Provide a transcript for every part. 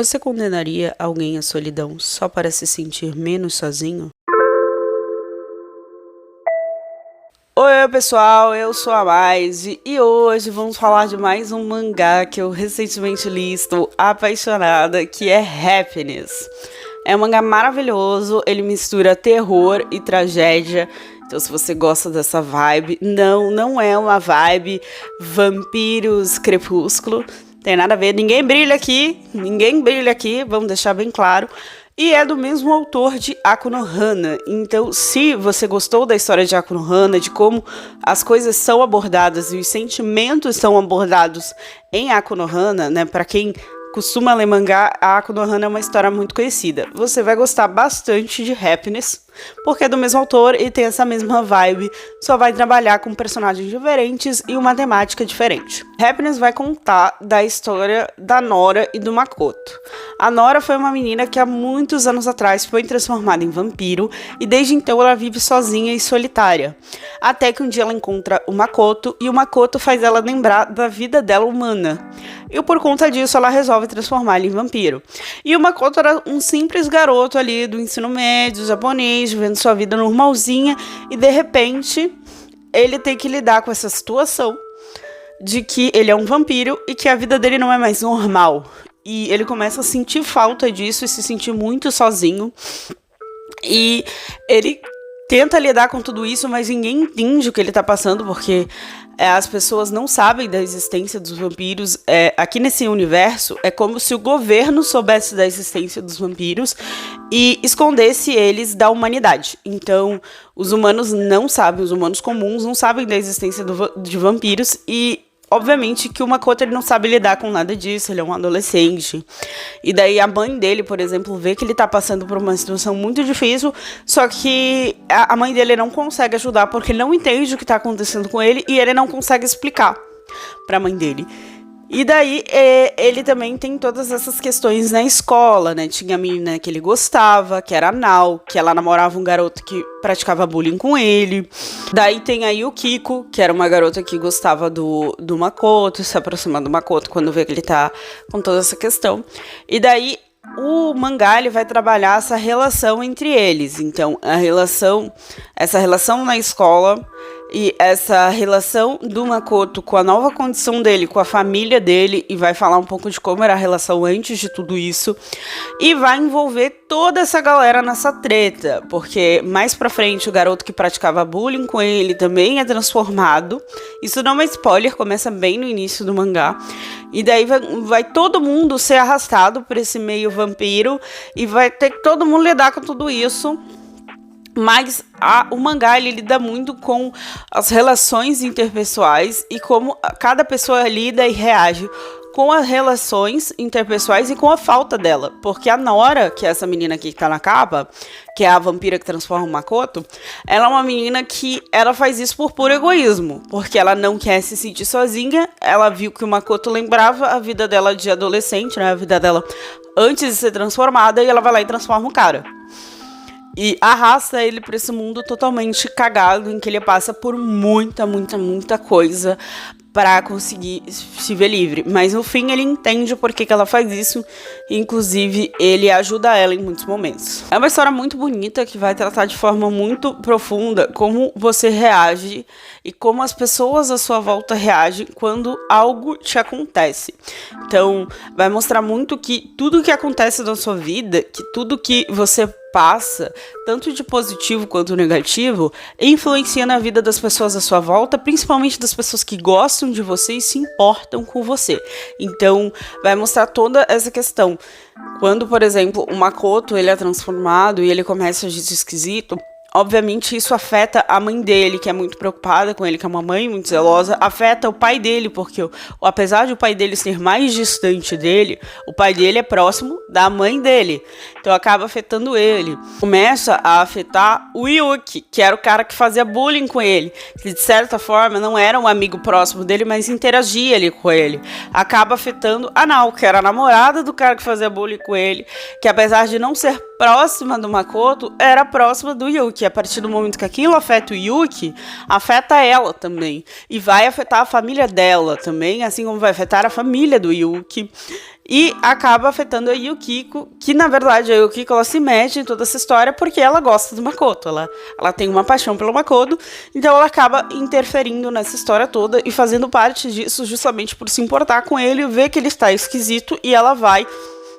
Você condenaria alguém à solidão só para se sentir menos sozinho? Oi, pessoal, eu sou a Maise e hoje vamos falar de mais um mangá que eu recentemente li e estou apaixonada, que é Happiness. É um mangá maravilhoso, ele mistura terror e tragédia. Então, se você gosta dessa vibe, não é uma vibe vampiros crepúsculo. Tem nada a ver, ninguém brilha aqui, vamos deixar bem claro. E é do mesmo autor de Aku no Hana. Então, se você gostou da história de Aku no Hana, de como as coisas são abordadas e os sentimentos são abordados em Aku no Hana, né, para quem costuma ler mangá, a Aku no Hana é uma história muito conhecida. Você vai gostar bastante de Happiness, porque é do mesmo autor e tem essa mesma vibe, só vai trabalhar com personagens diferentes e uma temática diferente. Happiness vai contar da história da Nora e do Makoto. A Nora foi uma menina que há muitos anos atrás foi transformada em vampiro e desde então ela vive sozinha e solitária. Até que um dia ela encontra o Makoto e o Makoto faz ela lembrar da vida dela humana. E por conta disso ela resolve transformar ele em vampiro. E o Makoto era um simples garoto ali do ensino médio, japonês, vivendo sua vida normalzinha, e de repente ele tem que lidar com essa situação de que ele é um vampiro e que a vida dele não é mais normal. E ele começa a sentir falta disso e se sentir muito sozinho. E ele tenta lidar com tudo isso, mas ninguém entende o que ele tá passando, porque as pessoas não sabem da existência dos vampiros. Aqui nesse universo, é como se o governo soubesse da existência dos vampiros e escondesse eles da humanidade. Então, os humanos não sabem, os humanos comuns não sabem da existência de vampiros e obviamente que o Makoto ele não sabe lidar com nada disso, ele é um adolescente. E daí a mãe dele, por exemplo, vê que ele tá passando por uma situação muito difícil, só que a mãe dele não consegue ajudar porque não entende o que tá acontecendo com ele e ele não consegue explicar pra mãe dele. E daí, ele também tem todas essas questões na escola, né? Tinha a menina que ele gostava, que era a Nao, que ela namorava um garoto que praticava bullying com ele. Daí tem aí o Kiko, que era uma garota que gostava do Makoto, se aproxima do Makoto quando vê que ele tá com toda essa questão. E daí, o mangá ele vai trabalhar essa relação entre eles. Então, essa relação na escola e essa relação do Makoto com a nova condição dele, com a família dele, e vai falar um pouco de como era a relação antes de tudo isso, e vai envolver toda essa galera nessa treta, porque mais pra frente o garoto que praticava bullying com ele também é transformado. Isso não é spoiler, começa bem no início do mangá, e daí vai todo mundo ser arrastado por esse meio vampiro, e vai ter que todo mundo lidar com tudo isso. Mas o mangá ele lida muito com as relações interpessoais e como cada pessoa lida e reage com as relações interpessoais e com a falta dela. Porque a Nora, que é essa menina aqui que tá na capa, que é a vampira que transforma o Makoto, ela é uma menina que ela faz isso por puro egoísmo. Porque ela não quer se sentir sozinha, ela viu que o Makoto lembrava a vida dela de adolescente, né, a vida dela antes de ser transformada, e ela vai lá e transforma o cara. E arrasta ele pra esse mundo totalmente cagado, em que ele passa por muita coisa pra conseguir se ver livre. Mas no fim ele entende por que ela faz isso, e inclusive ele ajuda ela em muitos momentos. É uma história muito bonita que vai tratar de forma muito profunda como você reage e como as pessoas à sua volta reagem quando algo te acontece. Então vai mostrar muito que tudo que acontece na sua vida, que tudo que você passa, tanto de positivo quanto negativo, influencia na vida das pessoas à sua volta, principalmente das pessoas que gostam de você e se importam com você. Então, vai mostrar toda essa questão. Quando, por exemplo, o Makoto ele é transformado e ele começa a agir esquisito, obviamente isso afeta a mãe dele, que é muito preocupada com ele, que é uma mãe muito zelosa, afeta o pai dele, porque apesar de o pai dele ser mais distante dele, o pai dele é próximo da mãe dele, então acaba afetando ele. Começa a afetar o Yuki, que era o cara que fazia bullying com ele, que de certa forma não era um amigo próximo dele, mas interagia ali com ele. Acaba afetando a Nao, que era a namorada do cara que fazia bullying com ele, que apesar de não ser próxima do Makoto, era próxima do Yuki. A partir do momento que aquilo afeta o Yuki, afeta ela também. E vai afetar a família dela também, assim como vai afetar a família do Yuki. e acaba afetando a Yukiko, que na verdade a Yukiko ela se mete em toda essa história porque ela gosta do Makoto, ela tem uma paixão pelo Makoto, então ela acaba interferindo nessa história toda e fazendo parte disso justamente por se importar com ele, ver que ele está esquisito e ela vai,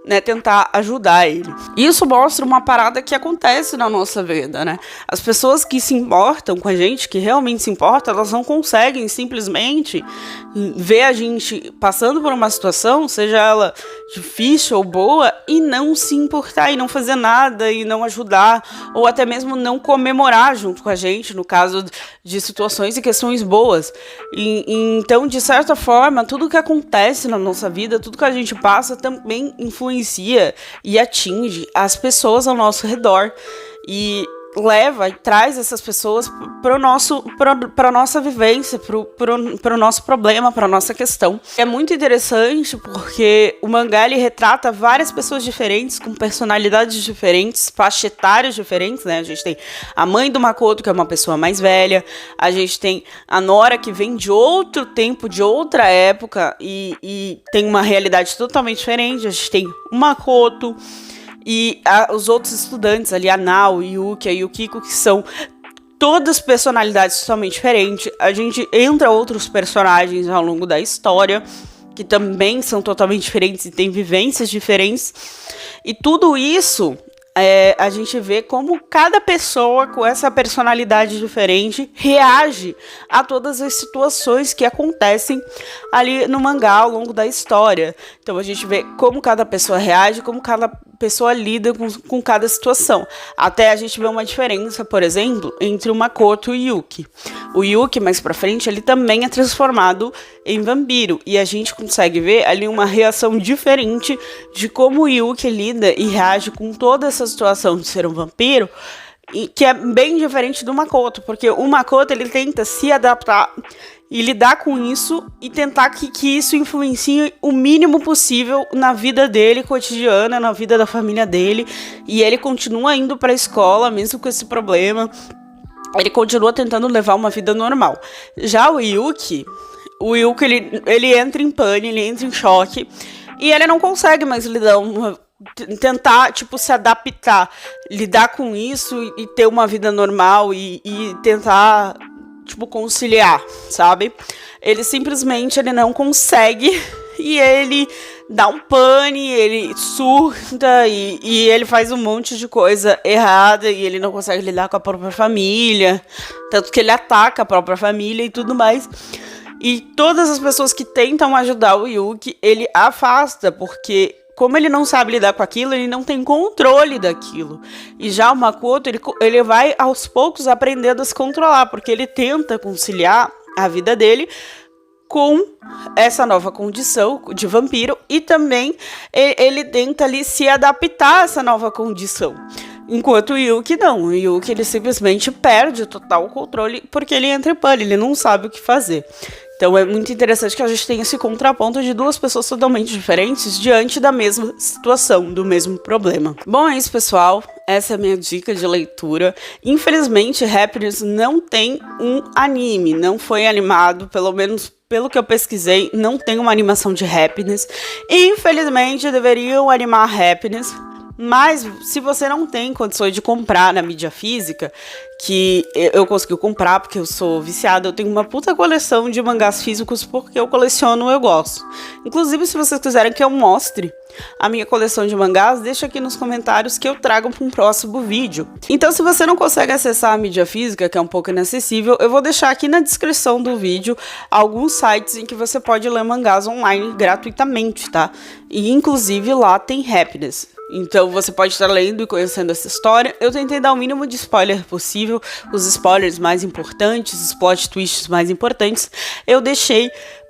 né, tentar ajudar ele. Isso mostra uma parada que acontece na nossa vida, né? As pessoas que se importam com a gente, que realmente se importam, elas não conseguem simplesmente ver a gente passando por uma situação, seja ela difícil ou boa, e não se importar, e não fazer nada, e não ajudar, ou até mesmo não comemorar junto com a gente, no caso de situações e questões boas. Então, de certa forma, tudo que acontece na nossa vida, tudo que a gente passa, também influencia e atinge as pessoas ao nosso redor e leva e traz essas pessoas para a nossa vivência, para o nosso problema, para a nossa questão. É muito interessante porque o mangá ele retrata várias pessoas diferentes, com personalidades diferentes, faixa etárias diferentes, né? A gente tem a mãe do Makoto, que é uma pessoa mais velha, a gente tem a Nora, que vem de outro tempo, de outra época, e tem uma realidade totalmente diferente, a gente tem o Makoto, e os outros estudantes ali, a Nao, o Yuki, a Yukiko, que são todas personalidades totalmente diferentes. A gente entra outros personagens ao longo da história, que também são totalmente diferentes e têm vivências diferentes. E tudo isso, a gente vê como cada pessoa com essa personalidade diferente reage a todas as situações que acontecem ali no mangá ao longo da história. Então a gente vê como cada pessoa reage, como cada pessoa lida com cada situação. Até a gente vê uma diferença, por exemplo, entre o Makoto e o Yuki. O Yuki, mais pra frente, ele também é transformado em vampiro. E a gente consegue ver ali uma reação diferente de como o Yuki lida e reage com toda essa situação de ser um vampiro, e que é bem diferente do Makoto, porque o Makoto ele tenta se adaptar e lidar com isso e tentar que isso influencie o mínimo possível na vida dele cotidiana, na vida da família dele, e ele continua indo para a escola mesmo com esse problema, ele continua tentando levar uma vida normal. Já o Yuki ele entra em pânico, ele entra em choque e ele não consegue mais tentar, tipo, se adaptar, lidar com isso e ter uma vida normal e tentar, tipo, conciliar, sabe? Ele simplesmente não consegue e ele dá um pane, ele surta e ele faz um monte de coisa errada e ele não consegue lidar com a própria família, tanto que ele ataca a própria família e tudo mais. E todas as pessoas que tentam ajudar o Yuki, ele afasta, porque como ele não sabe lidar com aquilo, ele não tem controle daquilo. E já o Makoto, ele vai aos poucos aprendendo a se controlar, porque ele tenta conciliar a vida dele com essa nova condição de vampiro e também ele tenta ali se adaptar a essa nova condição. Enquanto o Yuki não, o Yuki ele simplesmente perde o total controle porque ele entra em pânico, ele não sabe o que fazer. Então é muito interessante que a gente tenha esse contraponto de duas pessoas totalmente diferentes diante da mesma situação, do mesmo problema. Bom, é isso, pessoal. Essa é a minha dica de leitura. Infelizmente, Happiness não tem um anime, não foi animado, pelo menos pelo que eu pesquisei, não tem uma animação de Happiness. Infelizmente, deveriam animar Happiness. Mas se você não tem condições de comprar na mídia física, que eu consegui comprar porque eu sou viciada, eu tenho uma puta coleção de mangás físicos porque eu coleciono, eu gosto. Inclusive, se vocês quiserem que eu mostre a minha coleção de mangás, deixa aqui nos comentários que eu trago para um próximo vídeo. Então, se você não consegue acessar a mídia física, que é um pouco inacessível, eu vou deixar aqui na descrição do vídeo alguns sites em que você pode ler mangás online gratuitamente, tá? E inclusive lá tem Happiness. Então você pode estar lendo e conhecendo essa história. Eu tentei dar o mínimo de spoiler possível, os spoilers mais importantes, os plot twists mais importantes, eu deixei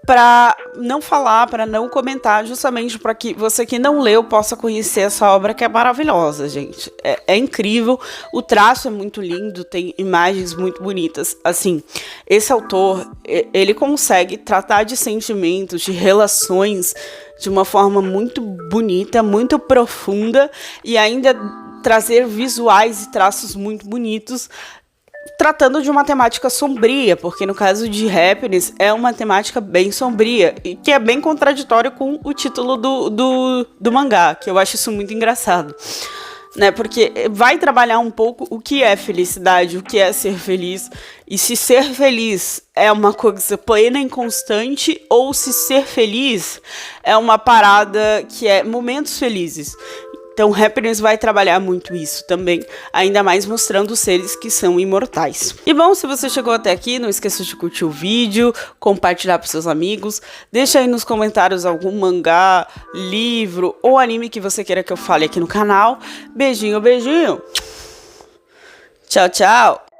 para não falar, para não comentar, justamente para que você que não leu possa conhecer essa obra que é maravilhosa, gente. É incrível, o traço é muito lindo, tem imagens muito bonitas. Assim, esse autor, ele consegue tratar de sentimentos, de relações de uma forma muito bonita, muito profunda e ainda trazer visuais e traços muito bonitos tratando de uma temática sombria, porque no caso de Happiness é uma temática bem sombria, e que é bem contraditório com o título do mangá, que eu acho isso muito engraçado. Né, porque vai trabalhar um pouco o que é felicidade, o que é ser feliz, e se ser feliz é uma coisa plena e constante, ou se ser feliz é uma parada que é momentos felizes. Então, Happiness vai trabalhar muito isso também, ainda mais mostrando os seres que são imortais. E bom, se você chegou até aqui, não esqueça de curtir o vídeo, compartilhar para seus amigos, deixa aí nos comentários algum mangá, livro ou anime que você queira que eu fale aqui no canal. Beijinho, beijinho. Tchau, tchau.